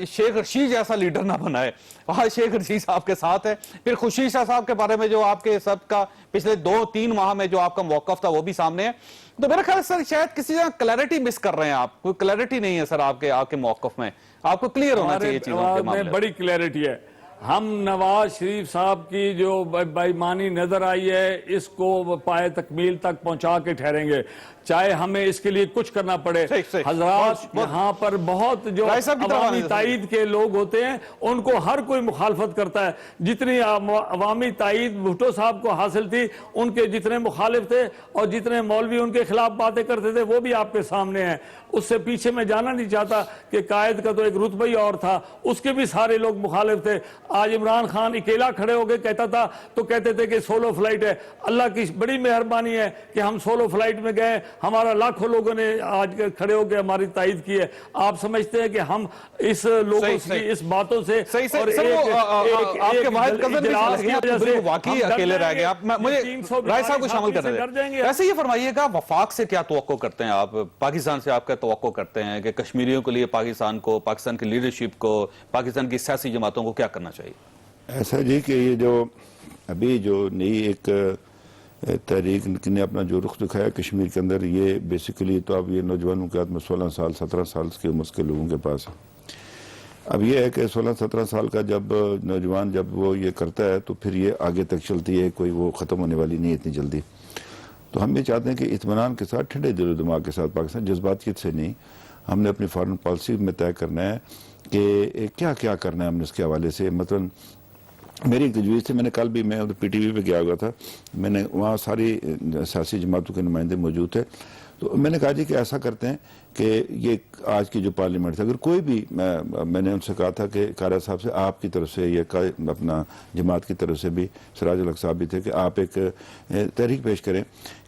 شیخ رشید جیسا لیڈر نہ بنائے. وہاں شیخ رشید صاحب کے ساتھ ہے. پھر خورشید شاہ صاحب کے بارے میں جو آپ کے سب کا پچھلے 2-3 ماہ میں جو آپ کا موقف تھا وہ بھی سامنے ہے. تو میرا خیال سر شاید کسی جگہ کلیئرٹی مس کر رہے ہیں آپ, کوئی کلیئرٹی نہیں ہے سر آپ کے موقف میں. آپ کو کلیئر ہونا چاہیے چیزوں کے معاملے میں. بڑی کلیئرٹی ہے. ہم نواز شریف صاحب کی جو بےایمانی نظر آئی ہے اس کو پائے تکمیل تک پہنچا کے ٹھہریں گے, چاہے ہمیں اس کے لیے کچھ کرنا پڑے. حضرات یہاں پر بہت جو عوامی تائید کے لوگ ہوتے ہیں ان کو ہر کوئی مخالفت کرتا ہے. جتنی عوامی تائید بھٹو صاحب کو حاصل تھی, ان کے جتنے مخالف تھے اور جتنے مولوی ان کے خلاف باتیں کرتے تھے وہ بھی آپ کے سامنے ہیں. اس سے پیچھے میں جانا نہیں چاہتا کہ قائد کا تو ایک رتبہ ہی اور تھا, اس کے بھی سارے لوگ مخالف تھے. آج عمران خان اکیلا کھڑے ہو کے کہتا تھا تو کہتے تھے کہ سولو فلائٹ ہے. اللہ کی بڑی مہربانی ہے کہ ہم سولو فلائٹ میں گئے, ہمارا لاکھوں لوگوں نے آج کھڑے ہو کے ہماری تائید کی ہے. آپ سمجھتے ہیں کہ ہم اس لوگوں کی اس باتوں سے اور آپ کے واحد قدر بھی واقعی اکیلے رہ گئے آپ, مجھے رائے صاحب کو شامل کر رہے ہیں. ایسے یہ فرمائیے گا وفاق سے کیا توقع کرتے ہیں آپ, پاکستان سے آپ کا توقع کرتے ہیں کہ کشمیریوں کے لیے پاکستان کو, پاکستان کی لیڈرشپ کو, پاکستان کی سیاسی جماعتوں کو کیا کرنا چاہیے؟ ایسا جی کہ یہ جو ابھی جو نئی ایک تحریک نے اپنا جو رخ دکھایا کشمیر کے اندر, یہ بیسیکلی تو اب یہ نوجوانوں کے ہاتھ میں 16 سال 17 سال کی عمر کے لوگوں کے پاس ہے. اب یہ ہے کہ 16-17 سال کا جب نوجوان جب وہ یہ کرتا ہے تو پھر یہ آگے تک چلتی ہے, کوئی وہ ختم ہونے والی نہیں اتنی جلدی. تو ہم یہ چاہتے ہیں کہ اطمینان کے ساتھ, ٹھنڈے دل و دماغ کے ساتھ, پاکستان جذباتیت سے نہیں, ہم نے اپنی فارن پالیسی میں طے کرنا ہے کہ کیا کیا کرنا ہے ہم نے اس کے حوالے سے. مثلا میری ایک تجویز تھی, میں نے کل بھی میں پی ٹی وی پہ گیا ہوا تھا, میں نے وہاں ساری سیاسی جماعتوں کے نمائندے موجود تھے, تو میں نے کہا جی کہ ایسا کرتے ہیں کہ یہ آج کی جو پارلیمنٹ تھا، اگر کوئی بھی میں نے ان سے کہا تھا کہ قارا صاحب سے آپ کی طرف سے یا اپنا جماعت کی طرف سے بھی، سراج الحق صاحب بھی تھے، کہ آپ ایک تحریک پیش کریں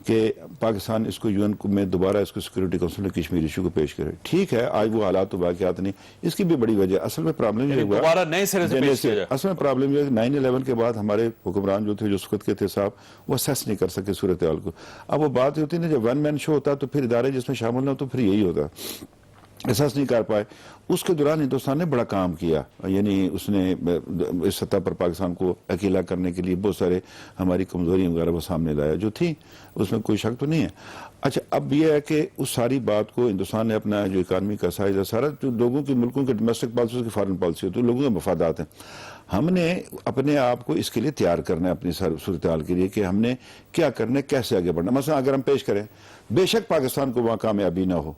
کہ پاکستان اس کو UN میں دوبارہ اس کو سیکورٹی کونسل میں کشمیر ایشو کو پیش کرے. ٹھیک ہے، آج وہ حالات و واقعات نہیں، اس کی بھی بڑی وجہ اصل میں پرابلم یہ ہوا، دوبارہ نئے سرے سے پیش کیا جائے. اصل میں پرابلم یہ ہے کہ 9/11 کے بعد ہمارے حکمران جو تھے، جو سکت کے تھے صاحب، وہ اسیس نہیں کر سکے صورتحال کو. اب وہ بات ہوتی ہے نا، جب ون مین شو ہوتا تو پھر ادارے جس میں شامل نہ ہو تو پھر یہی ہوتا، احساس نہیں کر پائے. اس کے دوران ہندوستان نے بڑا کام کیا، یعنی اس نے اس سطح پر پاکستان کو اکیلا کرنے کے لیے بہت سارے ہماری کمزوریاں وغیرہ وہ سامنے لایا جو تھی، اس میں کوئی شک تو نہیں ہے. اچھا، اب یہ ہے کہ اس ساری بات کو ہندوستان نے اپنا جو اکانومی کا سائز ہے سارا، جو لوگوں کی ملکوں کے ڈومیسٹک پالیسی کی فارن پالیسی ہوتی ہے، لوگوں کے مفادات ہیں. ہم نے اپنے آپ کو اس کے لیے تیار کرنا ہے، اپنی صورتحال کے لیے، کہ ہم نے کیا کرنا ہے، کیسے آگے بڑھنا. مثلا اگر ہم پیش کریں، بے شک پاکستان کو وہاں کامیابی نہ ہو،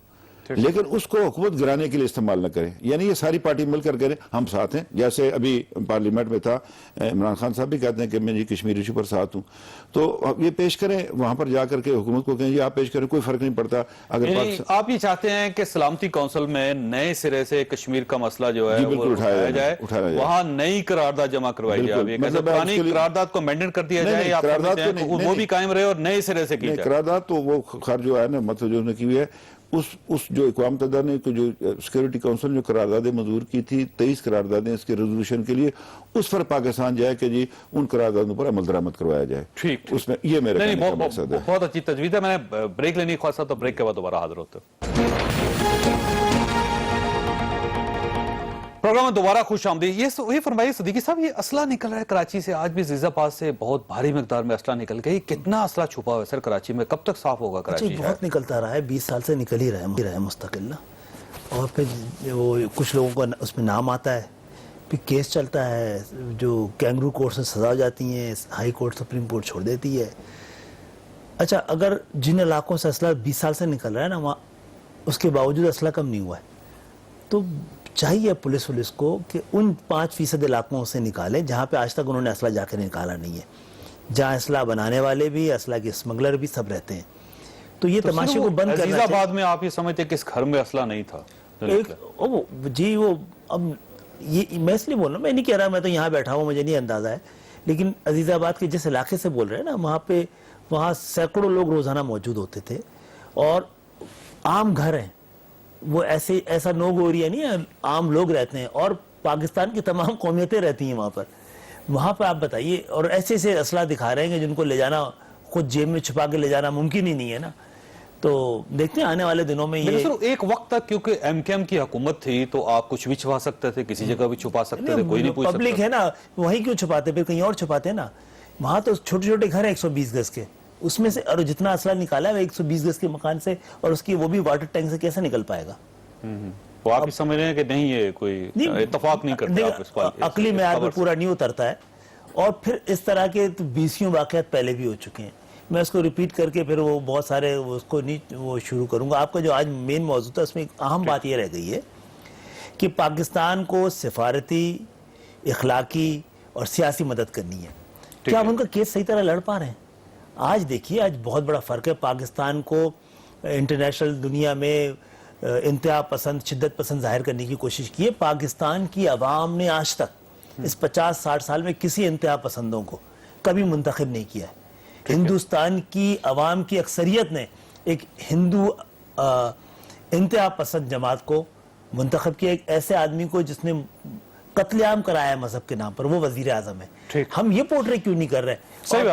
لیکن اس کو حکومت گرانے کے لیے استعمال نہ کریں. یعنی یہ ساری پارٹی مل کر کریں، ہم ساتھ ہیں. جیسے ابھی پارلیمنٹ میں تھا، عمران خان صاحب بھی کہتے ہیں کہ میں کشمیر ایشو پر ساتھ ہوں، تو یہ پیش کریں، وہاں پر جا کر کے حکومت کو کہیں یہ آپ پیش کریں، کوئی فرق نہیں پڑتا. اگر آپ یہ چاہتے ہیں کہ سلامتی کونسل میں نئے سرے سے کشمیر کا مسئلہ جو ہے بالکل وہ اٹھایا جائے، وہاں نئی قرارداد جمع کروائی جائے، پرانی قرارداد کو مینٹین کر دیا جائے، یا وہ بھی قائم رہے اور نئے سرے سے کی جائے. قرارداد تو وہ خرچ جو ہے نا، مطلب جو نے کی ہوئی ہے، اس جو اقوام متحدہ نے جو سیکورٹی کونسل جو قراردادیں منظور کی تھی، 23 قراردادیں اس کے ریزولوشن کے لیے، اس پر پاکستان جائے کہ جی ان قراردادوں پر عمل درآمد کروایا جائے. ٹھیک، اس میں یہ میرا کہنے کا مقصد ہے. بہت اچھی تجویز ہے. میں نے بریک لینی خواہش، تو بریک کے بعد دوبارہ حاضر ہوتے ہیں. پروگرام میں دوبارہ خوش آمدید. یہ فرمائیے صدیقی صاحب، یہ اسلحہ نکل رہا ہے کراچی سے، آج بھی زیزہ پاس سے بہت بھاری مقدار میں اسلحہ نکل گئی. کتنا اسلحہ چھپا ہوا ہے سر کراچی میں؟ کب تک صاف ہوگا کراچی؟ بہت نکلتا رہا ہے، 20 سال سے نکل ہی رہا ہے مستقل. اور پھر وہ کچھ لوگوں کا اس میں نام آتا ہے، پھر کیس چلتا ہے، جو کینگرو کورٹ سے سزا ہو جاتی ہیں، ہائی کورٹ سپریم کورٹ چھوڑ دیتی ہے. اچھا، اگر جن علاقوں سے اسلحہ 20 سال سے نکل رہا ہے نا، وہاں اس کے باوجود اسلحہ کم نہیں ہوا ہے، تو چاہیے پولیس کو کہ ان 5% علاقوں سے نکالیں جہاں پہ آج تک انہوں نے اسلحہ جا کے نکالا نہیں ہے، جہاں اسلحہ بنانے والے بھی، اسلحہ کے اسمگلر بھی سب رہتے ہیں. تو یہ تماشے کو بند کرنا عزیز آباد میں آپ یہ سمجھتے ہیں کہ اس گھر میں اسلحہ نہیں تھا؟ جی، وہ اب یہ میں اس لیے بول رہا ہوں، میں نہیں کہہ رہا، میں تو یہاں بیٹھا ہوں، مجھے نہیں اندازہ ہے، لیکن عزیز آباد کے جس علاقے سے بول رہے ہیں نا، وہاں سینکڑوں لوگ روزانہ موجود ہوتے تھے، اور عام گھر ہیں، وہ ایسا نو گو ایریا نہیں ہے، عام لوگ رہتے ہیں، اور پاکستان کی تمام قومیتیں رہتی ہیں وہاں پر آپ بتائیے. اور ایسے اسلحہ دکھا رہے ہیں کہ جن کو لے جانا، خود جیب میں چھپا کے لے جانا ممکن ہی نہیں ہے نا. تو دیکھتے ہیں آنے والے دنوں میں یہ ایک وقت تک، کیونکہ MKM کی حکومت تھی تو آپ کچھ بھی چھپا سکتے تھے، کسی جگہ بھی چھپا سکتے تھے، کوئی نہیں پوچھ سکتا. پبلک ہے نا، وہیں کیوں چھپاتے، پھر کہیں اور چھپاتے ہیں نا. وہاں تو چھوٹے چھوٹے گھر ہیں 120 گز کے، اس میں سے اور جتنا اسلحہ نکالا ہے وہ 120 گز کے مکان سے، اور اس کی وہ بھی واٹر ٹینک سے کیسے نکل پائے گا؟ وہ آپ سمجھ رہے ہیں کہ نہیں، یہ کوئی اتفاق نہیں کرتے، عقلی معیار پہ پورا نہیں اترتا ہے. اور پھر اس طرح کے 20 واقعات پہلے بھی ہو چکے ہیں. میں اس کو ریپیٹ کر کے پھر وہ بہت سارے اس کو نہیں وہ شروع کروں گا. آپ کا جو آج مین موضوع تھا، اس میں ایک اہم بات یہ رہ گئی ہے کہ پاکستان کو سفارتی، اخلاقی اور سیاسی مدد کرنی ہے. کیا ہم ان کا کیس صحیح طرح لڑ پا رہے ہیں؟ آج دیکھیے، آج بہت بڑا فرق ہے. پاکستان کو انٹرنیشنل دنیا میں انتہا پسند، شدت پسند ظاہر کرنے کی کوشش کی ہے. پاکستان کی عوام نے آج تک اس 50-60 سال میں کسی انتہا پسندوں کو کبھی منتخب نہیں کیا ہے. ہندوستان کی عوام کی اکثریت نے ایک ہندو انتہا پسند جماعت کو منتخب کیا، ایک ایسے آدمی کو جس نے قتل عام کرایا ہے مذہب کے نام پر، وہ وزیر اعظم ہے. ہم یہ پورٹری کیوں نہیں کر رہے؟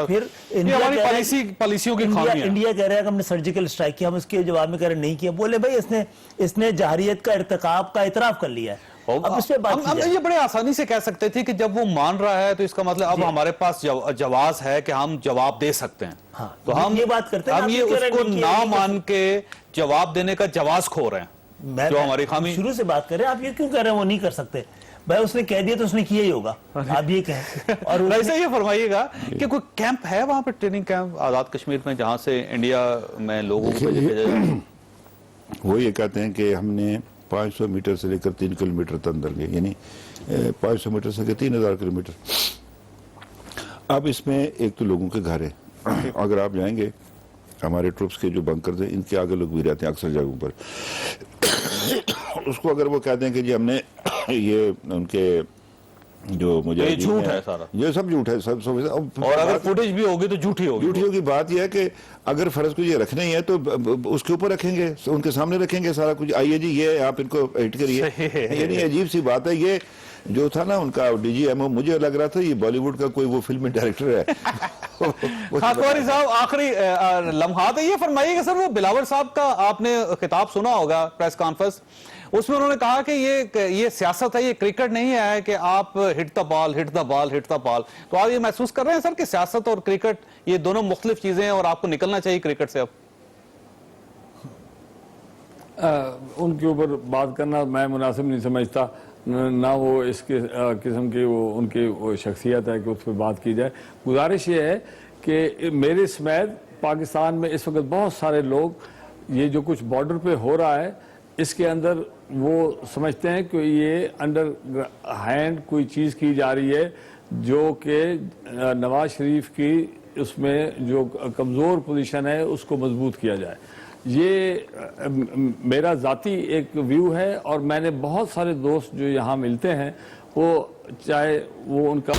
پھر انڈیا کہہ رہا ہے کہ ہم نے سرجیکل اسٹرائک کیا، ہم اس کے جواب میں کہہ رہے نہیں کیا. بولے بھائی اس نے جہریت کا ارتکاب کا اعتراف کر لیا ہے. اب اس پہ بات ہم یہ بڑے آسانی سے کہہ سکتے تھے کہ جب وہ مان رہا ہے تو اس کا مطلب اب ہمارے پاس جواز ہے کہ ہم جواب دے سکتے ہیں. تو ہم یہ بات کرتے ہیں، ہم یہ اس کو نہ مان کے جواب دینے کا جواز کھو رہے ہیں، جو ہماری خامی. شروع سے بات کر رہے ہیں، آپ یہ کیوں کہہ رہے ہیں وہ نہیں کر سکتے؟ بھائی اس نے کہہ دیا تو اس نے کیا ہی ہوگا، آپ یہ کہیں. اور ویسے یہ فرمائیے گا کہ کوئی کیمپ ہے وہاں پہ، ٹریننگ کیمپ آزاد کشمیر میں، جہاں سے انڈیا میں لوگوں کو بھیجا جائے؟ وہ یہ کہتے ہیں کہ ہم نے 500 میٹر سے لے کر 3 کلومیٹر تک اندر گئے، یعنی 500 میٹر سے 3000 کلومیٹر. اب اس میں ایک تو لوگوں کے گھر ہیں، اگر آپ جائیں گے हमारे ट्रुप्स के जो बंकर्स हैं इनके आगे लोग भी रहते हैं अक्सर जगहों पर। उसको अगर वो कहते हैं कि जी हमने ये उनके जो मुझे ये झूठ है सारा, ये सब झूठ है सब। और अगर फुटेज भी होगी तो झूठी होगी। झूठी होगी। बात यह है कि अगर फर्ज को ये रखना ही है तो उसके ऊपर रखेंगे, उनके सामने रखेंगे सारा कुछ। आइए जी ये आप इनको एडिट करिए। ये नहीं अजीब सी बात है। ये जो था ना उनका DGMO, मुझे लग रहा था ये बॉलीवुड का कोई वो फिल्म डायरेक्टर है। खाकवारी साहब आखिरी लम्हात है, ये फरमाइएगा सर, वो बिलावल साहब का आपने खिताब सुना होगा प्रेस कॉन्फ्रेंस, उसमें उन्होंने कहा कि ये सियासत है, ये क्रिकेट नहीं है कि आप hit the ball hit the ball hit the ball. तो आप ये महसूस कर रहे हैं सर कि सियासत और क्रिकेट ये दोनों मुख्तलिफ चीजें हैं और आपको निकलना चाहिए क्रिकेट से अब? उनके ऊपर बात करना मैं मुनासिब नहीं समझता, ना वो इसके किस्म की वो उनकी वो शख्सियत है कि उस पर बात की जाए। गुजारिश ये है कि मेरे समेत पाकिस्तान में इस वक्त बहुत सारे लोग ये जो कुछ बॉर्डर पे हो रहा है इसके अंदर वो समझते हैं कि ये अंडर हैंड कोई चीज़ की जा रही है जो कि नवाज शरीफ की उसमें जो कमज़ोर पोजीशन है उसको मजबूत किया जाए। ये मेरा ज़ाती एक व्यू है और मैंने बहुत सारे दोस्त जो यहाँ मिलते हैं वो चाहे वो उनका